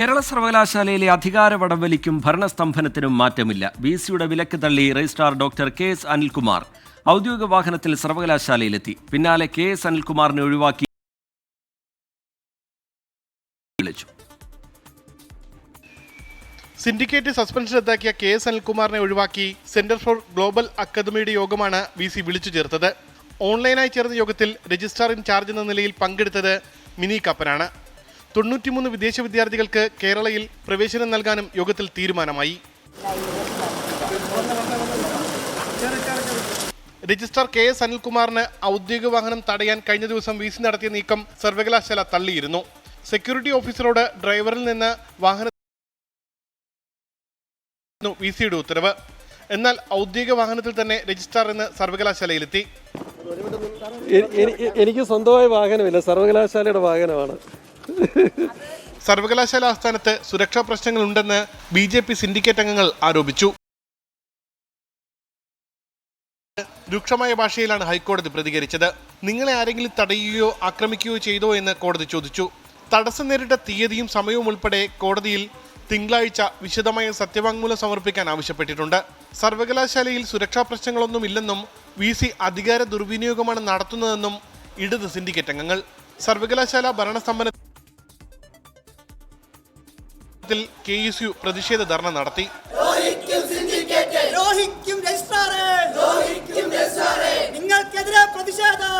കേരള സർവകലാശാലയിലെ അധികാര വടംവലിക്കും ഭരണസ്തംഭനത്തിനും മാറ്റമില്ല. വിസിയുടെ വിലക്ക് തള്ളി രജിസ്ട്രാർ ഡോക്ടർ കെ.എസ്. അനിൽകുമാർ ഔദ്യോഗിക വാഹനത്തിൽ സർവകലാശാലയിലെത്തി. പിന്നാലെ കെ.എസ്. അനിൽകുമാറിനെ ഒഴിവാക്കി വിളിച്ചു. സിൻഡിക്കേറ്റ് സസ്പെൻഷൻ റദ്ദാക്കിയ കെ.എസ്. അനിൽകുമാറിനെ ഒഴിവാക്കി സെന്റർ ഫോർ ഗ്ലോബൽ അക്കാദമിയുടെ യോഗമാണ് വിസി വിളിച്ചു ചേർത്തത്. ഓൺലൈനായി ചേർന്ന യോഗത്തിൽ രജിസ്ട്രാർ ഇൻചാർജ് എന്ന നിലയിൽ പങ്കെടുത്തത് മിനി കപ്പനാണ്. 93 വിദേശ വിദ്യാർത്ഥികൾക്ക് കേരളയിൽ പ്രവേശനം നൽകാനും യോഗത്തിൽ തീരുമാനമായി. Registrar KS. അനിൽകുമാറിന് ഔദ്യോഗിക വാഹനം തടയാൻ കഴിഞ്ഞ ദിവസം വിസി നടത്തിയ നീക്കം സർവകലാശാല തള്ളിയിരുന്നു. സെക്യൂരിറ്റി ഓഫീസറോട് ഡ്രൈവറിൽ നിന്ന് വാഹനം വിസിയുടെ ഉത്തരവ്. എന്നാൽ ഔദ്യോഗിക വാഹനത്തിൽ തന്നെ രജിസ്ട്രാർ എന്ന് സർവകലാശാലയിലെത്തി. എനിക്ക് സ്വന്തമായ വാഹനമില്ല, സർവകലാശാലയുടെ വാഹനമാണ്. സർവകലാശാല ആസ്ഥാനത്ത് സുരക്ഷാ പ്രശ്നങ്ങളുണ്ടെന്ന് ബി.ജെ.പി. സിൻഡിക്കേറ്റ് അംഗങ്ങൾ ആരോപിച്ചു. രൂക്ഷമായ ഭാഷയിലാണ് ഹൈക്കോടതി പ്രതികരിച്ചത്. നിങ്ങളെ ആരെങ്കിലും തടയുകയോ ആക്രമിക്കുകയോ ചെയ്തോ എന്ന് കോടതി ചോദിച്ചു. തടസ്സം നേരിട്ട തീയതിയും സമയവും ഉൾപ്പെടെ കോടതിയിൽ തിങ്കളാഴ്ച വിശദമായ സത്യവാങ്മൂലം സമർപ്പിക്കാൻ ആവശ്യപ്പെട്ടിട്ടുണ്ട്. സർവകലാശാലയിൽ സുരക്ഷാ പ്രശ്നങ്ങളൊന്നുമില്ലെന്നും വിസി അധികാര ദുർവിനിയോഗമാണ് നടത്തുന്നതെന്നും ഇടത് സിൻഡിക്കേറ്റ് അംഗങ്ങൾ. സർവകലാശാല ഭരണസ്തംഭനത്തിൽ KSU പ്രതിഷേധ ധർണ നടത്തി. നിങ്ങൾക്കെതിരെ പ്രതിഷേധം.